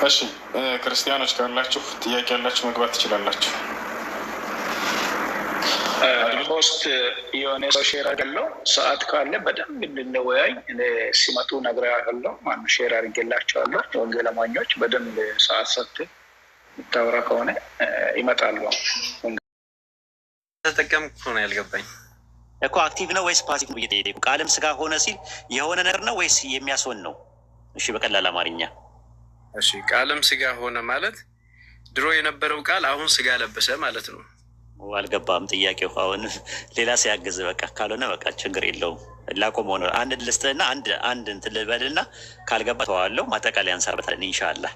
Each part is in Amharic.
እሺ ክርስቲያኖች ካላችሁ ጥያቄ ያላችሁ መግባት ትችላላችሁ። ፖስት የሆነ ሰው ሼር አድርገለው ሰዓት ካለ በደንብ እንድንወያይ ሲመጡ እነግርሃለሁ። ማን ሼር አድርጌላቸዋለሁ። ወንጌል አማኞች በደንብ ሰዓት ሰጥተህ የምታወራ ከሆነ ይመጣሉ። ተጠቀምኩ ነው ያልገባኝ እኮ አክቲቭ ነው ወይስ ፓሲቭ ነው እየጠየቁ ቃልም ስጋ ሆነ ሲል የሆነ ነገር ነው ወይስ የሚያስሆን ነው? እሺ በቀላል አማርኛ እሺ ቃልም ስጋ ሆነ ማለት ድሮ የነበረው ቃል አሁን ስጋ ለበሰ ማለት ነው። አልገባም ጥያቄው። አሁን ሌላ ሲያግዝ በቃ ካልሆነ በቃ ችግር የለውም። ላቆመው ነው። አንድ ልስጥህና አንድ እንትን ልበልና ካልገባ ተዋዋለሁ። ማጠቃለያ እንሰራበታለን ኢንሻላህ።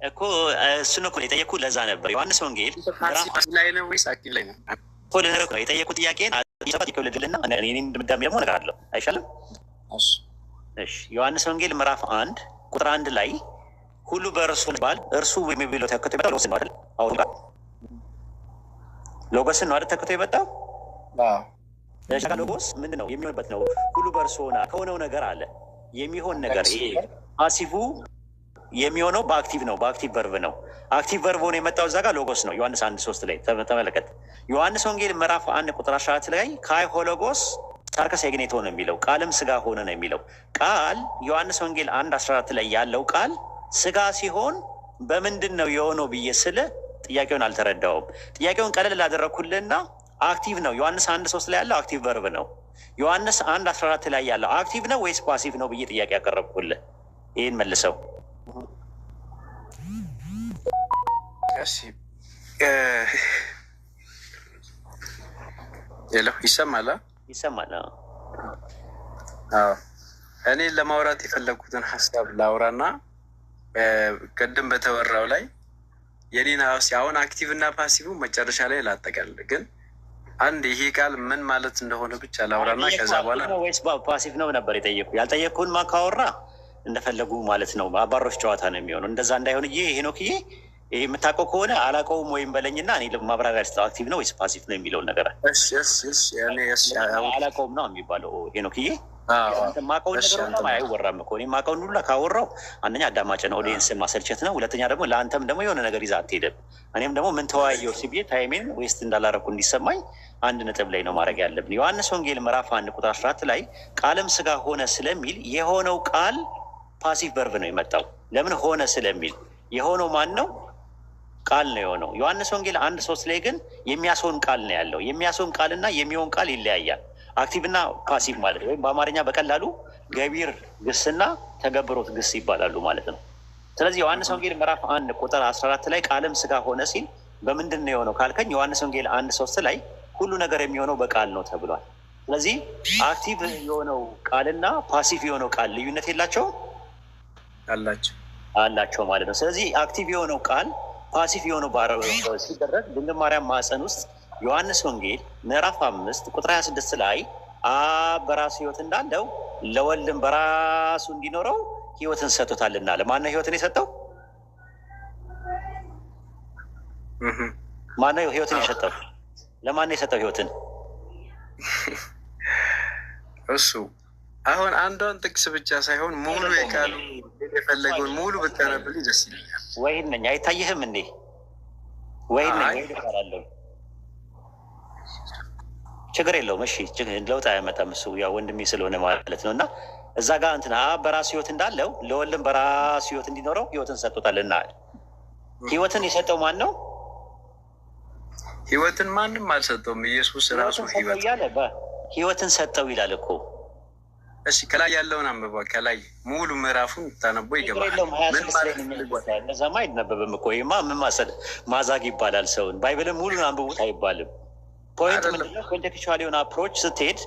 እኮ እሱን እኮ የጠየኩህ ለዛ ነበር። ዮሐንስ ወንጌል ላይ ነው ወይስ አክቲቭ ላይ ነው እኮ ልነግርህ ነው የጠየኩህ ጥያቄን ልድልና እኔን ድምዳሜ ደግሞ እነግርሃለሁ። አይሻልም? እሺ ዮሐንስ ወንጌል ምዕራፍ 1 ቁጥር 1 ላይ ሁሉ በእርሱ ባል እርሱ የሚለው ተከቶ የመጣው ሎጎስን ነው አይደል? አሁን ጋር ሎጎስን ነው አይደል ተከቶ የመጣው? ሎጎስ ምንድን ነው የሚሆንበት ነው። ሁሉ በእርሱ ሆነ ከሆነው ነገር አለ የሚሆን ነገር። ይሄ ፓሲፉ የሚሆነው በአክቲቭ ነው፣ በአክቲቭ ቨርብ ነው። አክቲቭ ቨርብ ሆኖ የመጣው እዛ ጋር ሎጎስ ነው። ዮሐንስ 1:3 ላይ ተመለከት። ዮሐንስ ወንጌል ምዕራፍ 1 ቁጥር 14 ላይ ካይ ሆሎጎስ ሳርከስ ኤግኔቶ ነው የሚለው፣ ቃልም ስጋ ሆነ ነው የሚለው ቃል። ዮሐንስ ወንጌል 1:14 ላይ ያለው ቃል ስጋ ሲሆን በምንድን ነው የሆነው ብዬ ስለ ጥያቄውን አልተረዳውም። ጥያቄውን ቀለል ላደረግኩልና አክቲቭ ነው። ዮሐንስ 1:3 ላይ ያለው አክቲቭ ቨርብ ነው። ዮሐንስ 1:14 ላይ ያለው አክቲቭ ነው ወይስ ፓሲቭ ነው ብዬ ጥያቄ ያቀረብኩልህ። ይህን መልሰው። ይሰማል? ይሰማል። እኔ ለማውራት የፈለግኩትን ሀሳብ ላውራና ቅድም በተወራው ላይ የኔን አሁን አክቲቭ እና ፓሲቭ መጨረሻ ላይ ላጠቃል። ግን አንድ ይሄ ቃል ምን ማለት እንደሆነ ብቻ ላውራና ከዛ በኋላ ወይስ ፓሲቭ ነው ነበር የጠየቁ። ያልጠየቅኩን ማካወራ እንደፈለጉ ማለት ነው። አባሮች ጨዋታ ነው የሚሆነው። እንደዛ እንዳይሆን ይሄ ሄኖክዬ ይሄ የምታውቀው ከሆነ አላውቀውም ወይም በለኝና እኔ ማብራሪያ ልስጠው። አክቲቭ ነው ወይስ ፓሲቭ ነው የሚለውን ነገር አላውቀውም ነው የሚባለው ሄኖክዬ። ማውቀውን ነገር ሁላ አይወራም እኮ። እኔ ማውቀውን ሁላ ካወራው አንደኛ አዳማጭ ነው፣ ኦዲየንስን ማሰልቸት ነው። ሁለተኛ ደግሞ ለአንተም ደግሞ የሆነ ነገር ይዛ አትሄድም። እኔም ደግሞ ምን ተወያየው ሲብዬ ታይሜን ዌስት እንዳላረኩ እንዲሰማኝ አንድ ነጥብ ላይ ነው ማድረግ ያለብን። ዮሐንስ ወንጌል ምዕራፍ 1 ቁጥር 14 ላይ ቃልም ስጋ ሆነ ስለሚል የሆነው ቃል ፓሲቭ ቨርብ ነው የመጣው። ለምን ሆነ ስለሚል የሆነው ማን ነው? ቃል ነው የሆነው። ዮሐንስ ወንጌል 1:3 ላይ ግን የሚያስሆን ቃል ነው ያለው። የሚያስሆን ቃልና የሚሆን ቃል ይለያያል። አክቲቭ እና ፓሲቭ ማለት ወይም በአማርኛ በቀላሉ ገቢር ግስና ተገብሮት ግስ ይባላሉ ማለት ነው። ስለዚህ ዮሐንስ ወንጌል ምዕራፍ 1 ቁጥር 14 ላይ ቃልም ስጋ ሆነ ሲል በምንድን ነው የሆነው ካልከኝ ዮሐንስ ወንጌል 1:3 ላይ ሁሉ ነገር የሚሆነው በቃል ነው ተብሏል። ስለዚህ አክቲቭ የሆነው ቃልና ፓሲቭ የሆነው ቃል ልዩነት የላቸውም? አላቸው ማለት ነው። ስለዚህ አክቲቭ የሆነው ቃል ፓሲቭ የሆነው ሲደረግ ድንግል ማርያም ማህፀን ውስጥ ዮሐንስ ወንጌል ምዕራፍ 5 ቁጥር 26 ላይ አብ በራሱ ህይወት እንዳለው ለወልድም በራሱ እንዲኖረው ህይወትን ሰጥቶታልና። ለማነው ህይወትን የሰጠው? ማነው ህይወትን የሰጠው? ለማነው የሰጠው ህይወትን? እሱ አሁን አንዷን ጥቅስ ብቻ ሳይሆን ሙሉ የቃሉ የፈለገውን ሙሉ ብታነብልኝ ደስ ይለኛል። ወይን ነኝ አይታይህም እንዴ? ወይን ነኝ ይባላለሁ። ችግር የለውም። እሺ ለውጥ አያመጣም። እሱ ያው ወንድሜ ስለሆነ ማለት ነው። እና እዛ ጋር እንትና በራሱ ህይወት እንዳለው ለወልድም በራሱ ህይወት እንዲኖረው ህይወትን ሰጥቶታልና። ህይወትን የሰጠው ማን ነው? ህይወትን ማንም አልሰጠውም። ኢየሱስ ራሱ ህይወትን ሰጠው ይላል እኮ። እሺ ከላይ ያለውን አንብባ። ከላይ ሙሉ ምዕራፉን ታነቦ ይገባል። እነዛማ አይነበብም እኮ። ይማ ምን ማዛግ ይባላል። ሰውን ባይብልን ሙሉን አንብቡት አይባልም። ፖይንት ምንድነው? ኮንቴክቹዋል የሆነ አፕሮች ስትሄድ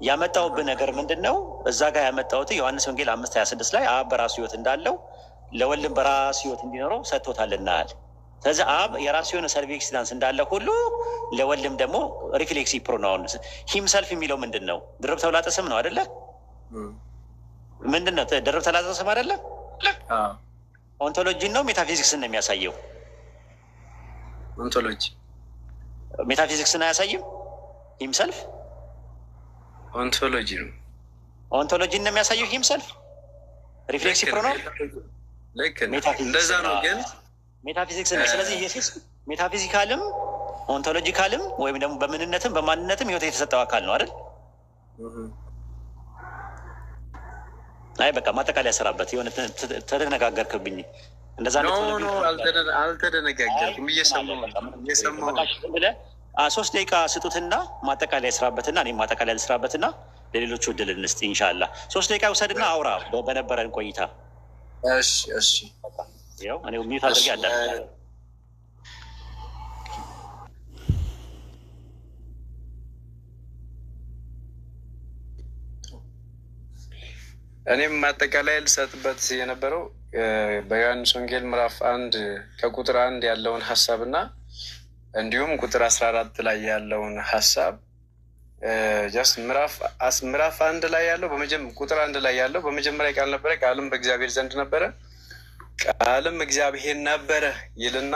ያመጣውብህ ነገር ምንድን ነው? እዛ ጋር ያመጣውት ዮሐንስ ወንጌል 5:26 ላይ አብ በራሱ ህይወት እንዳለው ለወልድም በራሱ ህይወት እንዲኖረው ሰጥቶታልናል። ስለዚህ አብ የራሱ የሆነ ሰልፍ ኤክሲዳንስ እንዳለ ሁሉ ለወልድም ደግሞ ሪፍሌክሲቭ ፕሮናውን ሂምሰልፍ የሚለው ምንድን ነው? ድርብ ተውላጠ ስም ነው አይደለ? ምንድን ነው ድርብ ተውላጠ ስም አይደለ? ኦንቶሎጂን ነው ሜታፊዚክስን ነው የሚያሳየው? ኦንቶሎጂ ሜታፊዚክስን አያሳይም። ሂምሰልፍ ኦንቶሎጂ ነው። ኦንቶሎጂን ነው የሚያሳየው ሂምሰልፍ ሪፍሌክሲቭ ፕሮናውን ልክ እንደዛ ነው፣ ግን ሜታፊዚክስ ነው። ስለዚህ ኢየሱስ ሜታፊዚካልም ኦንቶሎጂካልም ወይም ደግሞ በምንነትም በማንነትም ህይወት የተሰጠው አካል ነው አይደል? አይ በቃ ማጠቃለያ ያሰራበት የሆነ ተደነጋገርክብኝ። እንደዛ ነው። አልተደነጋገርኩም። እየሰማሁ ብለህ 3 ደቂቃ ስጡትና ማጠቃለያ ያስራበትና እኔም ማጠቃለያ ልስራበትና ለሌሎቹ እድል እንስጥ። ኢንሻላህ 3 ደቂቃ ውሰድና አውራ በነበረን ቆይታ። እሺ ያው እኔ ሚዩት አድርጌ አዳምጣለሁ። እኔም ማጠቃለያ ልሰጥበት የነበረው በዮሐንስ ወንጌል ምዕራፍ 1 ከቁጥር 1 ያለውን ሀሳብ እና እንዲሁም ቁጥር 14 ላይ ያለውን ሀሳብ ምዕራፍ 1 ላይ ያለው ቁጥር 1 ላይ ያለው በመጀመሪያ ቃል ነበረ፣ ቃልም በእግዚአብሔር ዘንድ ነበረ፣ ቃልም እግዚአብሔር ነበረ ይልና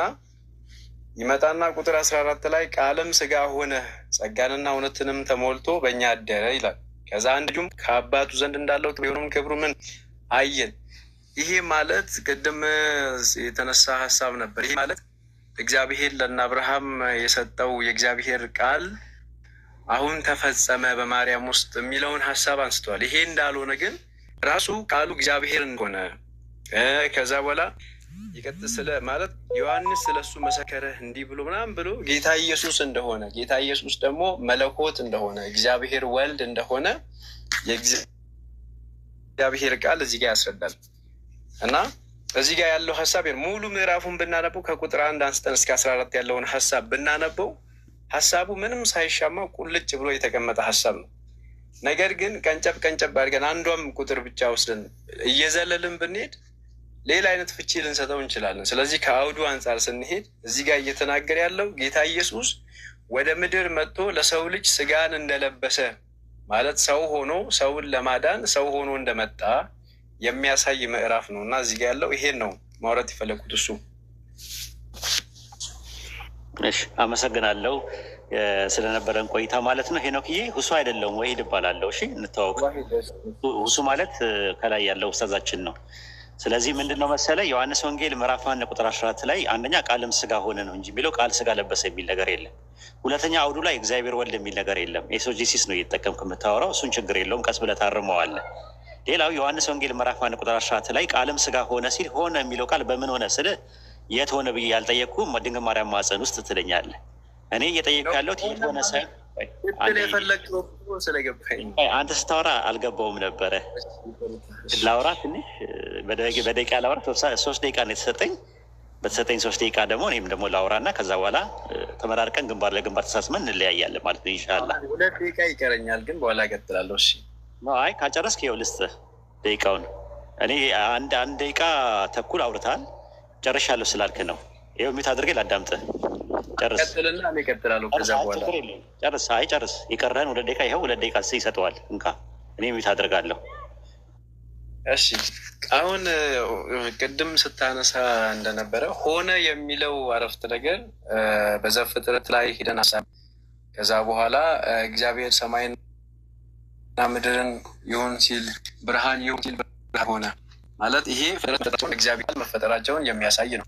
ይመጣና ቁጥር 14 ላይ ቃልም ስጋ ሆነ ጸጋንና እውነትንም ተሞልቶ በእኛ አደረ ይላል። ከዛ አንዱም ከአባቱ ዘንድ እንዳለው የሆነውን ክብሩ ምን አየን። ይሄ ማለት ቅድም የተነሳ ሀሳብ ነበር። ይሄ ማለት እግዚአብሔር ለእነ አብርሃም የሰጠው የእግዚአብሔር ቃል አሁን ተፈጸመ በማርያም ውስጥ የሚለውን ሀሳብ አንስተዋል። ይሄ እንዳልሆነ ግን ራሱ ቃሉ እግዚአብሔር እንደሆነ ከዛ በኋላ ይቀጥል ስለ ማለት ዮሐንስ ስለሱ መሰከረ እንዲህ ብሎ ምናምን ብሎ ጌታ ኢየሱስ እንደሆነ ጌታ ኢየሱስ ደግሞ መለኮት እንደሆነ እግዚአብሔር ወልድ እንደሆነ የእግዚአብሔር ቃል እዚህ ጋር ያስረዳል። እና እዚህ ጋር ያለው ሀሳብ ሙሉ ምዕራፉን ብናነበው ከቁጥር 1 አንስተን እስከ 14 ያለውን ሀሳብ ብናነበው ሀሳቡ ምንም ሳይሻማ ቁልጭ ብሎ የተቀመጠ ሀሳብ ነው። ነገር ግን ቀንጨብ አድርገን አንዷም ቁጥር ብቻ ወስደን እየዘለልን ብንሄድ ሌላ አይነት ፍቺ ልንሰጠው እንችላለን። ስለዚህ ከአውዱ አንጻር ስንሄድ እዚህ ጋር እየተናገረ ያለው ጌታ ኢየሱስ ወደ ምድር መጥቶ ለሰው ልጅ ስጋን እንደለበሰ ማለት ሰው ሆኖ ሰውን ለማዳን ሰው ሆኖ እንደመጣ የሚያሳይ ምዕራፍ ነው እና እዚህ ጋር ያለው ይሄን ነው ማውራት የፈለኩት እሱ። እሺ አመሰግናለሁ ስለነበረን ቆይታ ማለት ነው። ሄኖክዬ ሁሱ አይደለም ወሂድ እባላለሁ። እሺ እንተዋወቅ። ሁሱ ማለት ከላይ ያለው ኡስታዛችን ነው። ስለዚህ ምንድን ነው መሰለ ዮሐንስ ወንጌል ምዕራፍ 1 ቁጥር 14 ላይ አንደኛ ቃልም ስጋ ሆነ ነው እንጂ የሚለው ቃል ስጋ ለበሰ የሚል ነገር የለም። ሁለተኛ አውዱ ላይ እግዚአብሔር ወልድ የሚል ነገር የለም። ኤሶጂሲስ ነው እየተጠቀምክ የምታወራው። እሱን ችግር የለውም፣ ቀስ ብለህ ታርመዋለህ። ሌላው ዮሐንስ ወንጌል ምዕራፍ 1 ቁጥር 14 ላይ ቃልም ስጋ ሆነ ሲል ሆነ የሚለው ቃል በምን ሆነ ስል የት ሆነ ብዬ ያልጠየቅኩ ድንግል ማርያም ማፀን ውስጥ ትለኛለህ። እኔ እየጠየቅኩ ያለሁት የት ሆነ ሳይሆን አንተ ስታወራ አልገባውም ነበረ። ላውራ ትንሽ በደቂቃ ላውራ 3 ደቂቃ ነው የተሰጠኝ። በተሰጠኝ 3 ደቂቃ ደግሞ እኔም ደግሞ ላውራ እና ከዛ በኋላ ተመራርቀን ግንባር ለግንባር ተሳስመን እንለያያለን ማለት ነው። ኢንሻላህ 2 ደቂቃ ይቀረኛል፣ ግን በኋላ እቀጥላለሁ። እሺ አይ ካጨረስክ ይኸው ልስጥህ ደቂቃውን። እኔ አንድ ደቂቃ ተኩል አውርተሃል ጨርሻለሁ ስላልክ ነው። ይኸው ሚት አድርጌ ላዳምጥህ። ጨርስ ቀጥልና እኔ እቀጥላለሁ። ከዛ በኋላ ጨርስ። አይ ጨርስ። የቀረህን 2 ደቂቃ ይኸው 2 ደቂቃ ይሰጠዋል። እንካ እኔ ሚት አድርጋለሁ። እሺ አሁን ቅድም ስታነሳ እንደነበረ ሆነ የሚለው አረፍተ ነገር በዘፍጥረት ላይ ሄደን ሀሳብ ከዛ በኋላ እግዚአብሔር ሰማይና ምድርን ይሁን ሲል ብርሃን ይሁን ሲል ብርሃን ሆነ ማለት ይሄ ፍጥረታቸውን እግዚአብሔር መፈጠራቸውን የሚያሳይ ነው።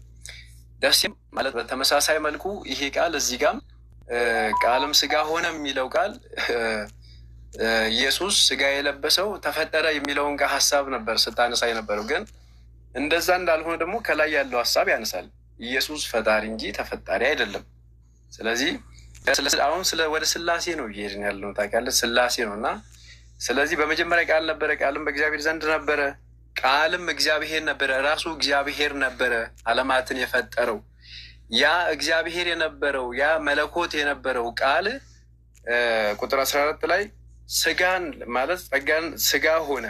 ደስም ማለት በተመሳሳይ መልኩ ይሄ ቃል እዚህ ጋም ቃልም ስጋ ሆነ የሚለው ቃል ኢየሱስ ስጋ የለበሰው ተፈጠረ የሚለውን ጋር ሀሳብ ነበር ስታነሳ የነበረው። ግን እንደዛ እንዳልሆነ ደግሞ ከላይ ያለው ሀሳብ ያነሳል። ኢየሱስ ፈጣሪ እንጂ ተፈጣሪ አይደለም። ስለዚህ አሁን ወደ ስላሴ ነው እየሄድን ያለው ታውቃለህ፣ ስላሴ ነው እና ስለዚህ በመጀመሪያ ቃል ነበረ፣ ቃልም በእግዚአብሔር ዘንድ ነበረ፣ ቃልም እግዚአብሔር ነበረ። ራሱ እግዚአብሔር ነበረ ዓለማትን የፈጠረው። ያ እግዚአብሔር የነበረው ያ መለኮት የነበረው ቃል ቁጥር 14 ላይ ስጋን ማለት ጸጋን ስጋ ሆነ።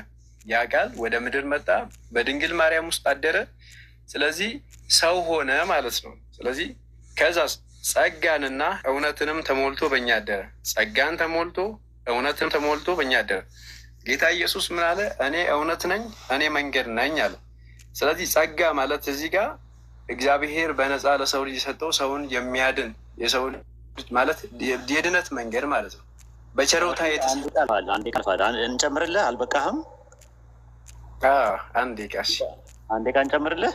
ያ ቃል ወደ ምድር መጣ፣ በድንግል ማርያም ውስጥ አደረ። ስለዚህ ሰው ሆነ ማለት ነው። ስለዚህ ከዛ ጸጋንና እውነትንም ተሞልቶ በእኛ አደረ። ጸጋን ተሞልቶ እውነትንም ተሞልቶ በእኛ አደረ። ጌታ ኢየሱስ ምን አለ? እኔ እውነት ነኝ፣ እኔ መንገድ ነኝ አለ። ስለዚህ ጸጋ ማለት እዚህ ጋር እግዚአብሔር በነፃ ለሰው ልጅ የሰጠው ሰውን የሚያድን የሰው ልጅ ማለት የድነት መንገድ ማለት ነው። በቸሮታ አንድ ቃል እንጨምርልህ። አልበቃህም? አንዴ ቃሽ አንዴ ቃን ጨምርልህ።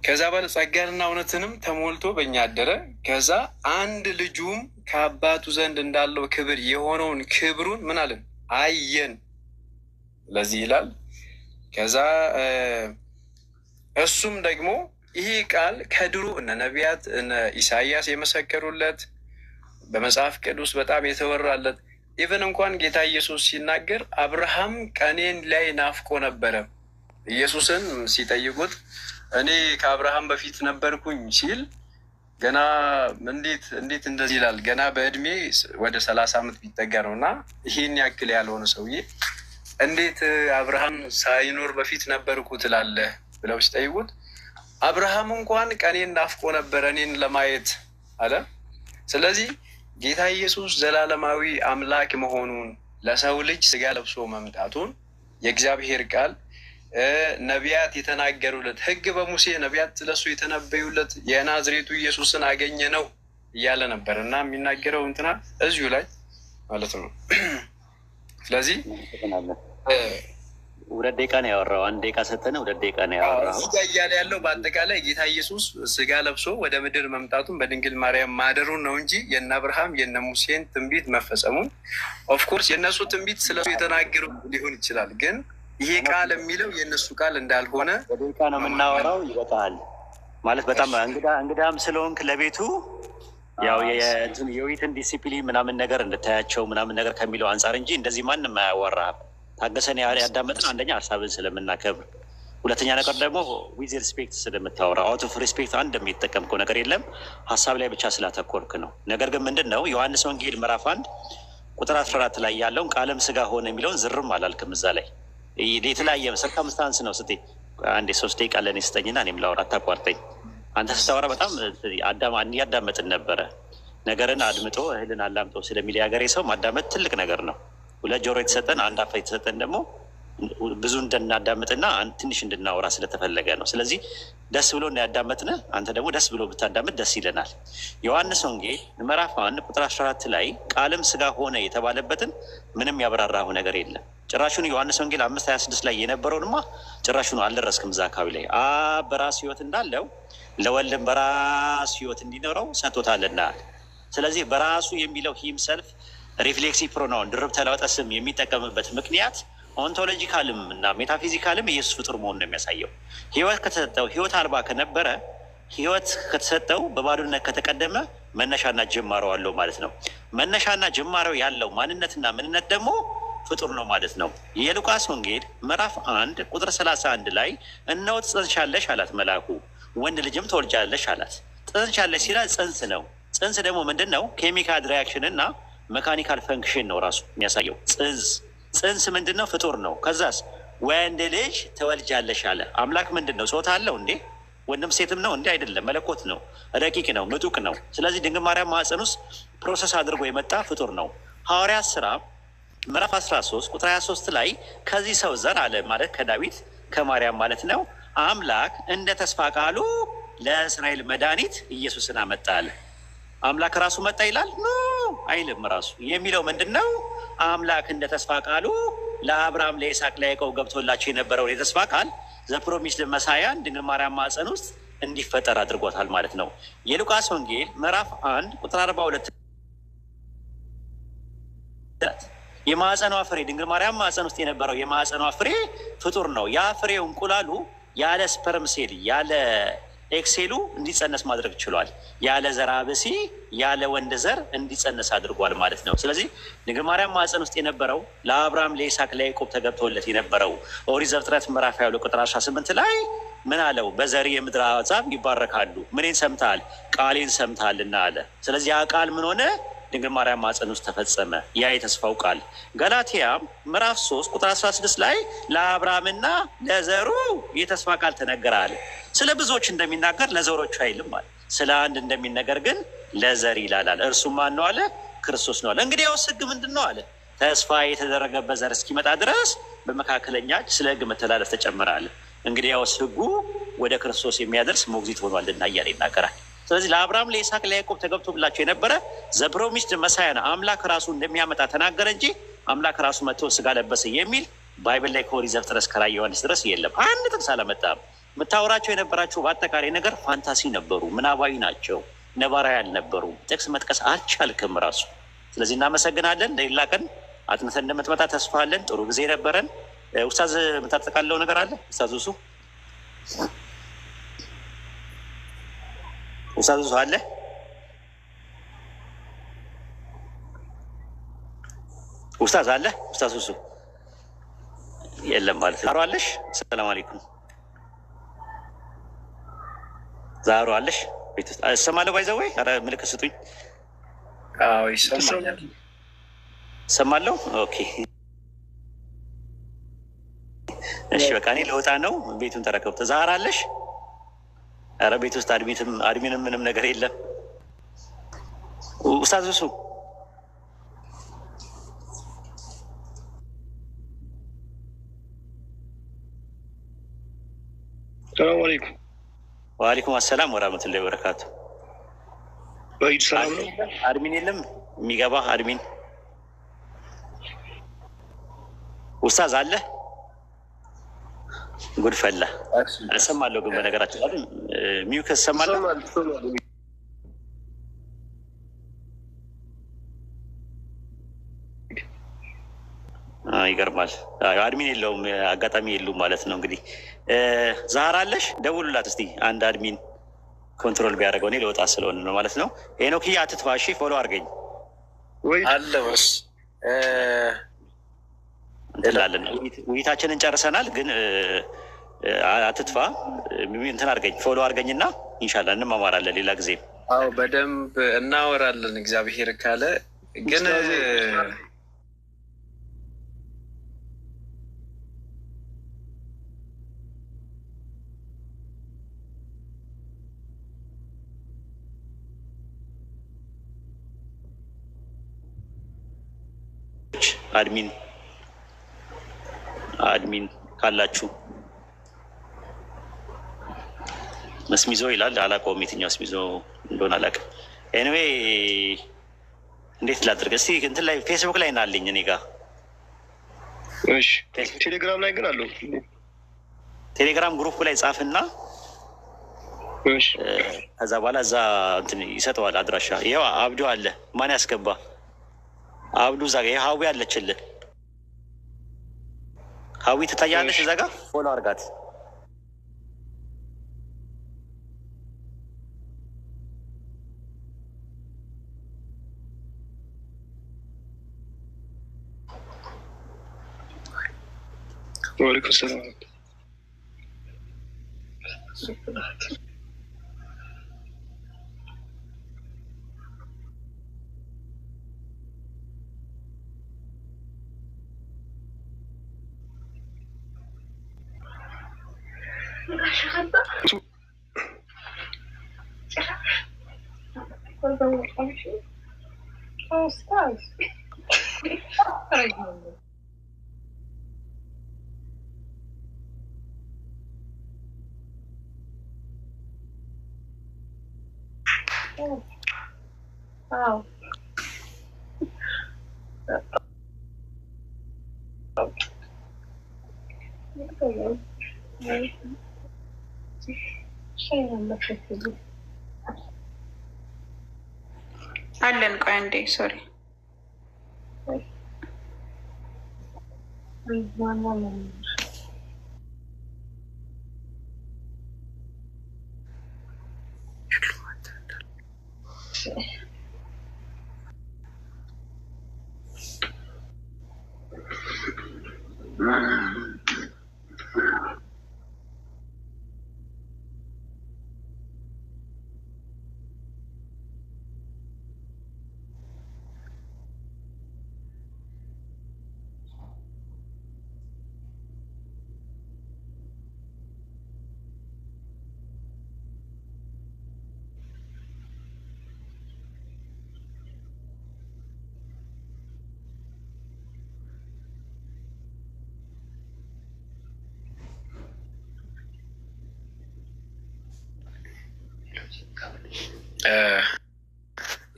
ከዛ በኋላ ጸጋንና እውነትንም ተሞልቶ በእኛ አደረ። ከዛ አንድ ልጁም ከአባቱ ዘንድ እንዳለው ክብር የሆነውን ክብሩን ምን አለን? አየን። ለዚህ ይላል። ከዛ እሱም ደግሞ ይሄ ቃል ከድሮ እነ ነቢያት እነ ኢሳያስ የመሰከሩለት በመጽሐፍ ቅዱስ በጣም የተወራለት ኢቨን እንኳን ጌታ ኢየሱስ ሲናገር አብርሃም ቀኔን ላይ ናፍቆ ነበረ። ኢየሱስን ሲጠይቁት እኔ ከአብርሃም በፊት ነበርኩኝ ሲል ገና እንዴት እንደዚህ ይላል? ገና በእድሜ ወደ 30 ዓመት ቢጠጋ ነው እና ይህን ያክል ያልሆነ ሰውዬ እንዴት አብርሃም ሳይኖር በፊት ነበርኩ ትላለህ ብለው ሲጠይቁት አብርሃም እንኳን ቀኔን ናፍቆ ነበረ እኔን ለማየት አለ። ስለዚህ ጌታ ኢየሱስ ዘላለማዊ አምላክ መሆኑን ለሰው ልጅ ስጋ ለብሶ መምጣቱን የእግዚአብሔር ቃል ነቢያት የተናገሩለት ሕግ በሙሴ ነቢያት ስለሱ የተነበዩለት የናዝሬቱ ኢየሱስን አገኘ ነው እያለ ነበር እና የሚናገረው እንትና እዚሁ ላይ ማለት ነው። ስለዚህ 2 ደቂቃ ነው ያወራው። 1 ደቂቃ ሰተነ 2 ደቂቃ ነው ያወራው። እዚህ ጋር እያለ ያለው በአጠቃላይ ጌታ ኢየሱስ ስጋ ለብሶ ወደ ምድር መምጣቱን በድንግል ማርያም ማደሩን ነው እንጂ የነ አብርሃም የነ ሙሴን ትንቢት መፈጸሙን ኦፍኮርስ የእነሱ ትንቢት ስለሱ የተናገሩ ሊሆን ይችላል፣ ግን ይሄ ቃል የሚለው የእነሱ ቃል እንዳልሆነ በደቂቃ ነው የምናወራው። ይበቃል ማለት በጣም እንግዳም ስለሆንክ ለቤቱ ያው የውይይትን ዲሲፕሊን ምናምን ነገር እንድታያቸው ምናምን ነገር ከሚለው አንጻር እንጂ እንደዚህ ማንም አያወራም። ታገሰን ያዳመጥን አንደኛ ሀሳብን ስለምናከብር፣ ሁለተኛ ነገር ደግሞ ዊዝ ሪስፔክት ስለምታወራ አውት ኦፍ ሪስፔክት አንድ የሚጠቀምከው ነገር የለም ሀሳብ ላይ ብቻ ስላተኮርክ ነው። ነገር ግን ምንድን ነው ዮሐንስ ወንጌል ምዕራፍ 1 ቁጥር 14 ላይ ያለውን ቃልም ስጋ ሆነ የሚለውን ዝርም አላልክም። እዛ ላይ የተለያየ ሰርከምስታንስ ነው። ስትይ አንዴ 3 ደቂቃ ለእኔ ስጠኝና እኔም ላወራ አታቋርጠኝ። አንተ ስታወራ በጣም እያዳመጥን ነበረ። ነገርን አድምጦ እህልን አላምጦ ስለሚል የሀገሬ ሰው ማዳመጥ ትልቅ ነገር ነው። 2 ጆሮ የተሰጠን 1 አፍ የተሰጠን ደግሞ ብዙ እንድናዳምጥና ትንሽ እንድናወራ ስለተፈለገ ነው። ስለዚህ ደስ ብሎ እንዳያዳመጥን አንተ ደግሞ ደስ ብሎ ብታዳምጥ ደስ ይለናል። ዮሐንስ ወንጌል ምዕራፍ 1 ቁጥር 14 ላይ ቃልም ስጋ ሆነ የተባለበትን ምንም ያብራራሁ ነገር የለም። ጭራሹን ዮሐንስ ወንጌል 5:26 ላይ የነበረውንማ ጭራሹን አልደረስክም። እዛ አካባቢ ላይ አብ በራሱ ሕይወት እንዳለው ለወልድም በራሱ ሕይወት እንዲኖረው ሰጥቶታልና። ስለዚህ በራሱ የሚለው ሂም ሰልፍ ሪፍሌክሲቭ ፕሮናውን ድርብ ተለዋዋጭ ስም የሚጠቀምበት ምክንያት ኦንቶሎጂካልም እና ሜታፊዚካልም ኢየሱስ ፍጡር መሆኑን ነው የሚያሳየው። ሕይወት ከተሰጠው ሕይወት አልባ ከነበረ ሕይወት ከተሰጠው በባዶነት ከተቀደመ መነሻና ጅማሮ አለው ማለት ነው። መነሻና ጅማሮ ያለው ማንነትና ምንነት ደግሞ ፍጡር ነው ማለት ነው። የሉቃስ ወንጌል ምዕራፍ 1 ቁጥር 31 ላይ እነሆ ትጸንሻለሽ አላት መልአኩ፣ ወንድ ልጅም ትወልጃለሽ አላት። ትጸንሻለሽ ሲላት ጽንስ ነው። ጽንስ ደግሞ ምንድን ነው? ኬሚካል ሪያክሽን እና መካኒካል ፈንክሽን ነው ራሱ የሚያሳየው። ጽንስ ምንድን ነው? ፍጡር ነው። ከዛስ ወንድ ልጅ ትወልጃለሽ አለ። አምላክ ምንድን ነው? ጾታ አለው እንዴ? ወንድም ሴትም ነው እንዴ? አይደለም። መለኮት ነው፣ ረቂቅ ነው፣ ምጡቅ ነው። ስለዚህ ድንግል ማርያም ማኅፀን ውስጥ ፕሮሰስ አድርጎ የመጣ ፍጡር ነው። ሐዋርያት ሥራ ምዕራፍ 13 ቁጥር 23 ላይ ከዚህ ሰው ዘር አለ ማለት ከዳዊት ከማርያም ማለት ነው አምላክ እንደ ተስፋ ቃሉ ለእስራኤል መድኃኒት ኢየሱስን አመጣ አለ። አምላክ ራሱ መጣ ይላል? ኖ አይልም። ራሱ የሚለው ምንድን ነው? አምላክ እንደ ተስፋ ቃሉ ለአብርሃም ለይስሐቅ ለያዕቆብ ገብቶላቸው የነበረውን የተስፋ ቃል ዘፕሮሚስድ መሳያን ድንግል ማርያም ማኅፀን ውስጥ እንዲፈጠር አድርጎታል ማለት ነው። የሉቃስ ወንጌል ምዕራፍ 1 ቁጥር 42 የማኅፀኗ ፍሬ ድንግል ማርያም ማኅፀን ውስጥ የነበረው የማኅፀኗ ፍሬ ፍጡር ነው። ያ ፍሬው እንቁላሉ ያለ ስፐርም ሴል ያለ ኤክሴሉ እንዲጸነስ ማድረግ ችሏል። ያለ ዘር አብሲ ያለ ወንድ ዘር እንዲጸነስ አድርጓል ማለት ነው። ስለዚህ ድንግል ማርያም ማኅፀን ውስጥ የነበረው ለአብርሃም ለይስሐቅ ለያዕቆብ ተገብቶለት የነበረው ኦሪት ዘፍጥረት ምዕራፍ 22 ቁጥር 18 ላይ ምን አለው? በዘሪ የምድር አሕዛብ ይባረካሉ። ምንን ሰምተሃል? ቃሌን ሰምተሃልና አለ። ስለዚህ ያ ቃል ምን ሆነ? ድንግል ማርያም ማኅፀን ውስጥ ተፈጸመ። ያ የተስፋው ቃል ገላትያ ምዕራፍ 3 ቁጥር 16 ላይ ለአብርሃምና ለዘሩ የተስፋ ቃል ተነገረ አለ። ስለ ብዙዎች እንደሚናገር ለዘሮቹ አይልም አለ። ስለ አንድ እንደሚነገር ግን ለዘር ይላል አለ። እርሱም ማን ነው አለ? ክርስቶስ ነው አለ። እንግዲህ ያው ሕግ ምንድን ነው አለ? ተስፋ የተደረገበት ዘር እስኪመጣ ድረስ በመካከለኛ ስለ ሕግ መተላለፍ ተጨመረ አለ። እንግዲህ ያው ሕጉ ወደ ክርስቶስ የሚያደርስ ሞግዚት ሆኗልና እያለ ይናገራል። ስለዚህ ለአብርሃም ለይስሐቅ ለያዕቆብ ተገብቶላቸው የነበረ ዘፕሮሚስድ መሳያን አምላክ ራሱ እንደሚያመጣ ተናገረ እንጂ አምላክ ራሱ መጥቶ ስጋ ለበሰ የሚል ባይብል ላይ ከኦሪት ዘፍጥረት እስከ ራዕየ ዮሐንስ ድረስ የለም። አንድ ጥቅስ አላመጣም። የምታወራቸው የነበራቸው በአጠቃላይ ነገር ፋንታሲ ነበሩ፣ ምናባዊ ናቸው፣ ነባራዊ አልነበሩም። ጥቅስ መጥቀስ አልቻልክም ራሱ። ስለዚህ እናመሰግናለን። ሌላ ቀን አጥንተን እንደምትመጣ ተስፋ አለን። ጥሩ ጊዜ ነበረን። ኡስታዝ የምታጠቃለው ነገር አለ? ኡስታዝ እሱ አለ? ኡስታዝ አለ? ኡስታዝ እሱ የለም ማለት ዛሩ አለሽ? ሰላም አለይኩም ዛሩ አለሽ? ቤት ውስጥ እሰማለሁ። ባይዘወይ ኧረ ምልክት ስጡኝ። አዎ ይሰማኛል። እሰማለሁ። ኦኬ እሺ በቃ እኔ ለወጣ ነው። ቤቱን ተረከብተ ዛር አለሽ? ኧረ ቤት ውስጥ አድሚንም ምንም ነገር የለም። ኡስታዝ እሱ ሰላም አለይኩም። ወአለይኩም አሰላም ወራህመቱላሂ ወበረካቱ። በኢድ ሰላም ነው። አድሚን የለም የሚገባ አድሚን። ኡስታዝ አለ? ጉድ ፈላ። እሰማለሁ ግን በነገራችን ላይ ሚውክ እሰማለሁ። ይገርማል። አድሚን የለውም፣ አጋጣሚ የሉም ማለት ነው። እንግዲህ ዛህራ አለሽ? ደውሉላት እስቲ አንድ አድሚን ኮንትሮል ቢያደርገው። እኔ ለወጣ ስለሆነ ነው ማለት ነው። ሄኖክዬ አትጥፋ እሺ፣ ፎሎ አድርገኝ አለ ወስ እንላለን። ውይይታችንን ጨርሰናል፣ ግን አትጥፋ እንትን አድርገኝ፣ ፎሎ አድርገኝና ኢንሻላህ እንማማራለን ሌላ ጊዜ። አዎ በደንብ እናወራለን እግዚአብሔር ካለ። ግን አድሚን ካላችሁ መስሚዞ ይላል። አላውቀውም የትኛው መስሚዞ እንደሆነ አላውቅም። ኤኒዌይ እንዴት ላድርግ እስቲ? እንትን ላይ ፌስቡክ ላይ ናለኝ እኔ ጋር። እሺ ቴሌግራም ላይ ግን አለው። ቴሌግራም ግሩፕ ላይ ጻፍና እሺ፣ ከዛ በኋላ እዛ እንትን ይሰጠዋል አድራሻ። ይኸው አብዱ አለ። ማን ያስገባ? አብዱ እዛ ጋ ሀዊ አለችልህ። ሀዊ ትታያለች እዛ ጋ። ፎሎ አድርጋት። ወአለይኩም ሰላም። Wow. አለን። ቆይ አንዴ ሶሪ።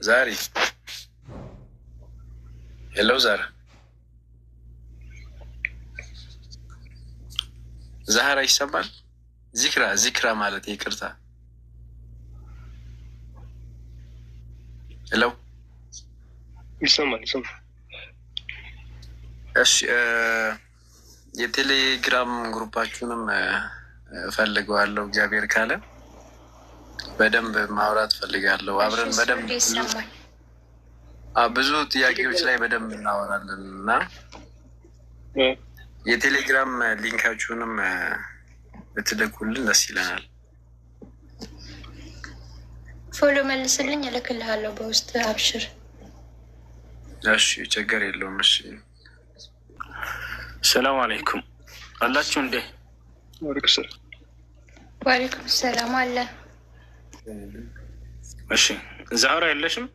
ዛሬ ሄሎ ዛሬ ዛህራ ይሰማል? ዚክራ ማለት ይቅርታ። ሄሎ ይሰማል። እሺ የቴሌግራም ግሩፓችሁንም ፈልገዋለሁ። እግዚአብሔር ካለ በደንብ ማውራት ፈልጋለሁ። አብረን በደንብ ብዙ ጥያቄዎች ላይ በደንብ እናወራለን እና የቴሌግራም ሊንካችሁንም ብትልኩልን ደስ ይለናል። ፎሎ መልስልኝ፣ እልክልሃለሁ በውስጥ አብሽር። እሺ ችግር የለውም። እሺ ሰላም አለይኩም አላችሁ እንዴ? ዋሌኩም ሰላም አለ። እሺ ዛህራ የለሽም?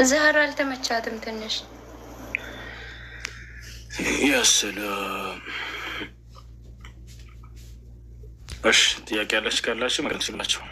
ዛህራ አልተመቻትም ትንሽ። ያሰላም። እሺ ጥያቄ ያላችሁ ካላችሁ መልሱላችሁ።